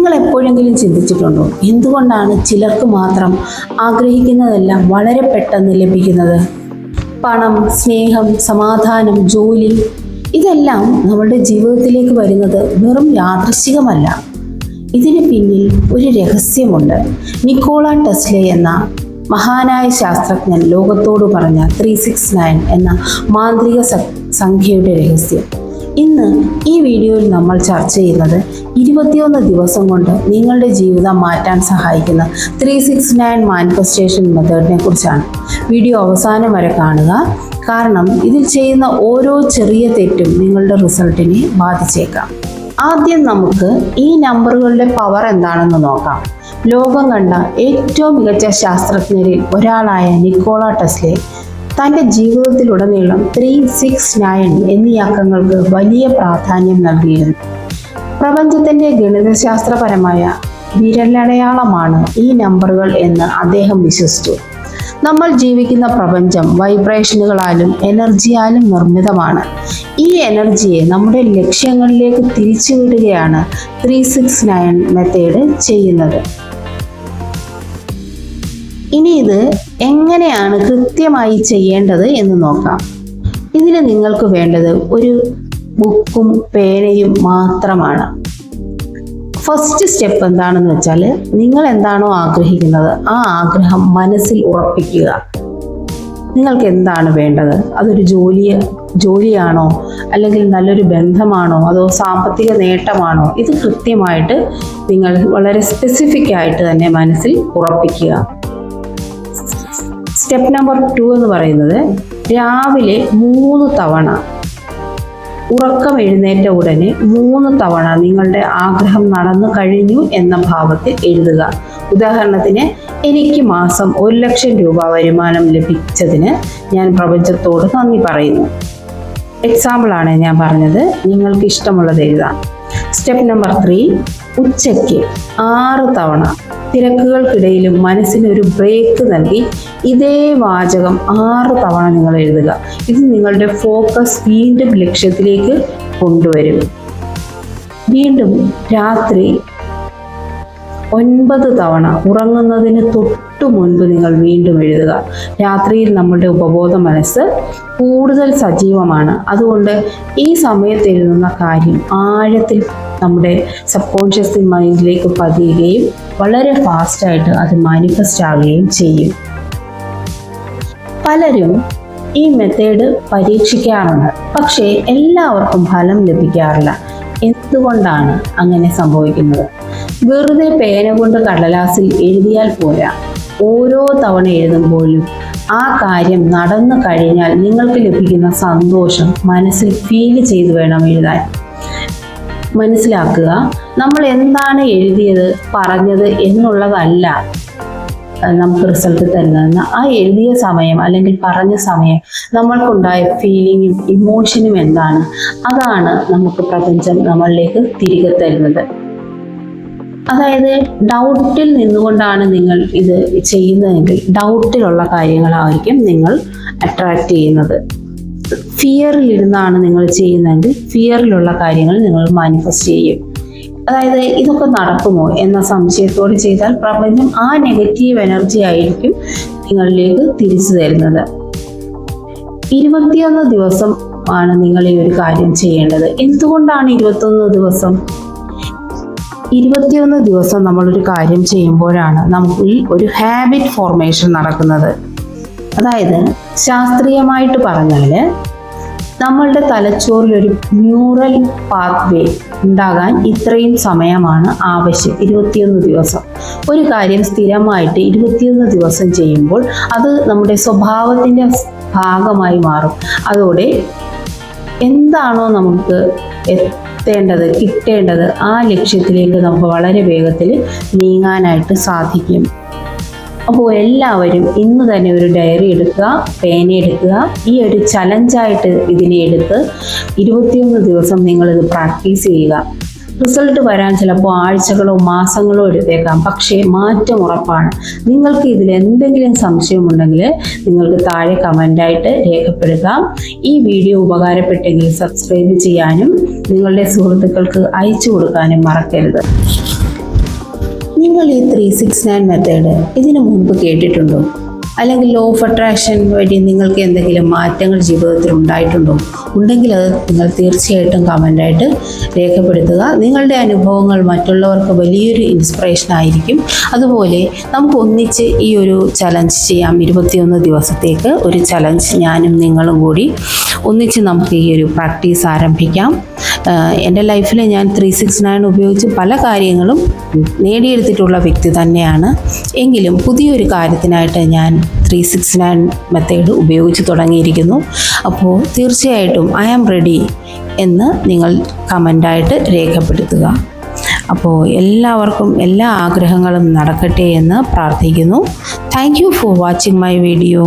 നിങ്ങൾ എപ്പോഴെങ്കിലും ചിന്തിച്ചിട്ടുണ്ടോ എന്തുകൊണ്ടാണ് ചിലർക്ക് മാത്രം ആഗ്രഹിക്കുന്നതെല്ലാം വളരെ പെട്ടെന്ന് ലഭിക്കുന്നത്? പണം, സ്നേഹം, സമാധാനം, ജോലി ഇതെല്ലാം നമ്മുടെ ജീവിതത്തിലേക്ക് വരുന്നത് വെറും യാദൃശ്ചികമല്ല. ഇതിന് പിന്നിൽ ഒരു രഹസ്യമുണ്ട്. നിക്കോള ടെസ്ല എന്ന മഹാനായ ശാസ്ത്രജ്ഞൻ ലോകത്തോട് പറഞ്ഞ 369 എന്ന മാന്ത്രിക സംഖ്യയുടെ രഹസ്യം. ഇന്ന് ഈ വീഡിയോയിൽ നമ്മൾ ചർച്ച ചെയ്യുന്നത് 21 ദിവസം കൊണ്ട് നിങ്ങളുടെ ജീവിതം മാറ്റാൻ സഹായിക്കുന്ന 369 മാനിഫെസ്റ്റേഷൻ മെത്തേഡിനെ കുറിച്ചാണ്. വീഡിയോ അവസാനം വരെ കാണുക, കാരണം ഇതിൽ ചെയ്യുന്ന ഓരോ ചെറിയ തെറ്റും നിങ്ങളുടെ റിസൾട്ടിനെ ബാധിച്ചേക്കാം. ആദ്യം നമുക്ക് ഈ നമ്പറുകളുടെ പവർ എന്താണെന്ന് നോക്കാം. ലോകം കണ്ട ഏറ്റവും മികച്ച ശാസ്ത്രജ്ഞരിൽ ഒരാളായ നിക്കോള ടെസ്ല തൻ്റെ ജീവിതത്തിലുടനീളം 369 എന്നീ അക്കങ്ങൾക്ക് വലിയ പ്രാധാന്യം നൽകിയിരുന്നു. പ്രപഞ്ചത്തിൻ്റെ ഗണിതശാസ്ത്രപരമായ വിരലടയാളമാണ് ഈ നമ്പറുകൾ എന്ന് അദ്ദേഹം വിശ്വസിച്ചു. നമ്മൾ ജീവിക്കുന്ന പ്രപഞ്ചം വൈബ്രേഷനുകളാലും എനർജിയാലും നിർമ്മിതമാണ്. ഈ എനർജിയെ നമ്മുടെ ലക്ഷ്യങ്ങളിലേക്ക് തിരിച്ചുവിടുകയാണ് 369 മെത്തേഡ് ചെയ്യുന്നത്. ഇനി ഇത് എങ്ങനെയാണ് കൃത്യമായി ചെയ്യേണ്ടത് എന്ന് നോക്കാം. ഇതിന് നിങ്ങൾക്ക് വേണ്ടത് ഒരു ബുക്കും പേനയും മാത്രമാണ്. ഫസ്റ്റ് സ്റ്റെപ്പ് എന്താണെന്ന് വെച്ചാൽ, നിങ്ങൾ എന്താണോ ആഗ്രഹിക്കുന്നത് ആ ആഗ്രഹം മനസ്സിൽ ഉറപ്പിക്കുക. നിങ്ങൾക്ക് എന്താണ് വേണ്ടത്? അതൊരു ജോലിയാണോ, അല്ലെങ്കിൽ നല്ലൊരു ബന്ധമാണോ, അതോ സാമ്പത്തിക നേട്ടമാണോ? ഇത് കൃത്യമായിട്ട് നിങ്ങൾ വളരെ സ്പെസിഫിക് ആയിട്ട് തന്നെ മനസ്സിൽ ഉറപ്പിക്കുക. സ്റ്റെപ്പ് നമ്പർ 2 എന്ന് പറയുന്നത്, രാവിലെ 3 തവണ ഉറക്കം എഴുന്നേറ്റ ഉടനെ 3 തവണ നിങ്ങളുടെ ആഗ്രഹം നടന്നു കഴിഞ്ഞു എന്ന ഭാവത്തിൽ എഴുതുക. ഉദാഹരണത്തിന്, എനിക്ക് മാസം 1,00,000 രൂപ വരുമാനം ലഭിച്ചതിന് ഞാൻ പ്രപഞ്ചത്തോട് നന്ദി പറയുന്നു. എക്സാമ്പിളാണ് ഞാൻ പറഞ്ഞത്, നിങ്ങൾക്ക് ഇഷ്ടമുള്ളത് എഴുതാം. സ്റ്റെപ്പ് നമ്പർ 3, ഉച്ചയ്ക്ക് 6 തവണ തിരക്കുകൾക്കിടയിലും മനസ്സിനൊരു ബ്രേക്ക് നൽകി ഇതേ വാചകം 6 തവണ നിങ്ങൾ എഴുതുക. ഇത് നിങ്ങളുടെ ഫോക്കസ് വീണ്ടും ലക്ഷ്യത്തിലേക്ക് കൊണ്ടുവരും. വീണ്ടും രാത്രി 9 തവണ ഉറങ്ങുന്നതിന് തൊട്ടു മുൻപ് നിങ്ങൾ വീണ്ടും എഴുതുക. രാത്രിയിൽ നമ്മുടെ ഉപബോധ മനസ്സ് കൂടുതൽ സജീവമാണ്. അതുകൊണ്ട് ഈ സമയത്ത് എഴുതുന്ന കാര്യം ആഴത്തിൽ നമ്മുടെ സബ് കോൺഷ്യസ് മൈൻഡിലേക്ക് പതിയുകയും വളരെ ഫാസ്റ്റായിട്ട് അത് മാനിഫെസ്റ്റ് ആവുകയും ചെയ്യും. പലരും ഈ മെത്തേഡ് പരീക്ഷിക്കാറുണ്ട്, പക്ഷേ എല്ലാവർക്കും ഫലം ലഭിക്കാറില്ല. എന്തുകൊണ്ടാണ് അങ്ങനെ സംഭവിക്കുന്നത്? വെറുതെ പേന കൊണ്ട് കടലാസിൽ എഴുതിയാൽ പോരാ. ഓരോ തവണ എഴുതുമ്പോഴും ആ കാര്യം നടന്നു കഴിഞ്ഞാൽ നിങ്ങൾക്ക് ലഭിക്കുന്ന സന്തോഷം മനസ്സിൽ ഫീൽ ചെയ്ത് വേണം എഴുതാൻ. മനസ്സിലാക്കുക, നമ്മൾ എന്താണ് എഴുതിയത്, പറഞ്ഞത് എന്നുള്ളതല്ല നമുക്ക് റിസൾട്ട് തരുന്നതെന്ന്. ആ എഴുതിയ സമയം അല്ലെങ്കിൽ പറഞ്ഞ സമയം നമ്മൾക്കുണ്ടായ ഫീലിങ്ങും ഇമോഷനും എന്താണ്, അതാണ് നമുക്ക് പ്രപഞ്ചം നമ്മളിലേക്ക് തിരികെ തരുന്നത്. അതായത് ഡൗട്ടിൽ നിന്നുകൊണ്ടാണ് നിങ്ങൾ ഇത് ചെയ്യുന്നതെങ്കിൽ ഡൗട്ടിലുള്ള കാര്യങ്ങളായിരിക്കും നിങ്ങൾ അട്രാക്റ്റ് ചെയ്യുന്നത്. ഫിയറിൽ ഇരുന്നാണ് നിങ്ങൾ ചെയ്യുന്നതെങ്കിൽ ഫിയറിലുള്ള കാര്യങ്ങൾ നിങ്ങൾ മാനിഫെസ്റ്റ് ചെയ്യും. അതായത് ഇതൊക്കെ നടക്കുമോ എന്ന സംശയത്തോടെ ചെയ്താൽ പ്രപഞ്ചം ആ നെഗറ്റീവ് എനർജി ആയിരിക്കും നിങ്ങളിലേക്ക് തിരിച്ചു തരുന്നത്. 21 ദിവസം ആണ് നിങ്ങൾ ഈ ഒരു കാര്യം ചെയ്യേണ്ടത്. എന്തുകൊണ്ടാണ് 21 ദിവസം? 21 ദിവസം നമ്മളൊരു കാര്യം ചെയ്യുമ്പോഴാണ് നമുക്ക് ഒരു ഹാബിറ്റ് ഫോർമേഷൻ നടക്കുന്നത്. അതായത് ശാസ്ത്രീയമായിട്ട് പറഞ്ഞാൽ നമ്മളുടെ തലച്ചോറിൽ ഒരു ന്യൂറൽ പാത്വേ ഉണ്ടാകാൻ ഇത്രയും സമയമാണ് ആവശ്യം, 21 ദിവസം. ഒരു കാര്യം സ്ഥിരമായിട്ട് 21 ദിവസം ചെയ്യുമ്പോൾ അത് നമ്മുടെ സ്വഭാവത്തിൻ്റെ ഭാഗമായി മാറും. അതോടെ എന്താണോ നമുക്ക് കിട്ടേണ്ടത് ആ ലക്ഷ്യത്തിലേക്ക് നമുക്ക് വളരെ വേഗത്തിൽ നീങ്ങാനായിട്ട് സാധിക്കും. അപ്പോൾ എല്ലാവരും ഇന്ന് തന്നെ ഒരു ഡയറി എടുക്കുക, പേന എടുക്കുക. ഈ ഒരു ചലഞ്ചായിട്ട് ഇതിനെ എടുത്ത് 21 ദിവസം നിങ്ങളിത് പ്രാക്ടീസ് ചെയ്യുക. റിസൾട്ട് വരാൻ ചിലപ്പോൾ ആഴ്ചകളോ മാസങ്ങളോ എടുത്തേക്കാം, പക്ഷേ മാറ്റം ഉറപ്പാണ്. നിങ്ങൾക്ക് ഇതിൽ എന്തെങ്കിലും സംശയമുണ്ടെങ്കിൽ നിങ്ങൾക്ക് താഴെ കമൻ്റായിട്ട് രേഖപ്പെടുത്താം. ഈ വീഡിയോ ഉപകാരപ്പെട്ടെങ്കിൽ സബ്സ്ക്രൈബ് ചെയ്യാനും നിങ്ങളുടെ സുഹൃത്തുക്കൾക്ക് അയച്ചു കൊടുക്കാനും മറക്കരുത്. നിങ്ങൾ ഈ 369 മെത്തേഡ് ഇതിനു മുൻപ് കേട്ടിട്ടുണ്ടോ? അല്ലെങ്കിൽ ലോ ഓഫ് അട്രാക്ഷൻ വഴി നിങ്ങൾക്ക് എന്തെങ്കിലും മാറ്റങ്ങൾ ജീവിതത്തിൽ ഉണ്ടായിട്ടുണ്ടോ? ഉണ്ടെങ്കിൽ അത് നിങ്ങൾ തീർച്ചയായിട്ടും കമൻ്റായിട്ട് രേഖപ്പെടുത്തുക. നിങ്ങളുടെ അനുഭവങ്ങൾ മറ്റുള്ളവർക്ക് വലിയൊരു ഇൻസ്പിറേഷൻ ആയിരിക്കും. അതുപോലെ നമുക്ക് ഒന്നിച്ച് ഈ ഒരു ചലഞ്ച് ചെയ്യാം. 21 ദിവസത്തേക്ക് ഒരു ചലഞ്ച് ഞാനും നിങ്ങളും കൂടി ഒന്നിച്ച് നമുക്ക് ഈ ഒരു പ്രാക്ടീസ് ആരംഭിക്കാം. എൻ്റെ ലൈഫിൽ ഞാൻ 369 ഉപയോഗിച്ച് പല കാര്യങ്ങളും നേടിയെടുത്തിട്ടുള്ള വ്യക്തി തന്നെയാണ്. എങ്കിലും പുതിയൊരു കാര്യത്തിനായിട്ട് ഞാൻ 369 മെത്തേഡ് ഉപയോഗിച്ച് തുടങ്ങിയിരിക്കുന്നു. അപ്പോൾ തീർച്ചയായിട്ടും ഐ ആം റെഡി എന്ന് നിങ്ങൾ കമൻ്റായിട്ട് രേഖപ്പെടുത്തുക. അപ്പോൾ എല്ലാവർക്കും എല്ലാ ആഗ്രഹങ്ങളും നടക്കട്ടെ എന്ന് പ്രാർത്ഥിക്കുന്നു. Thank you for watching my video.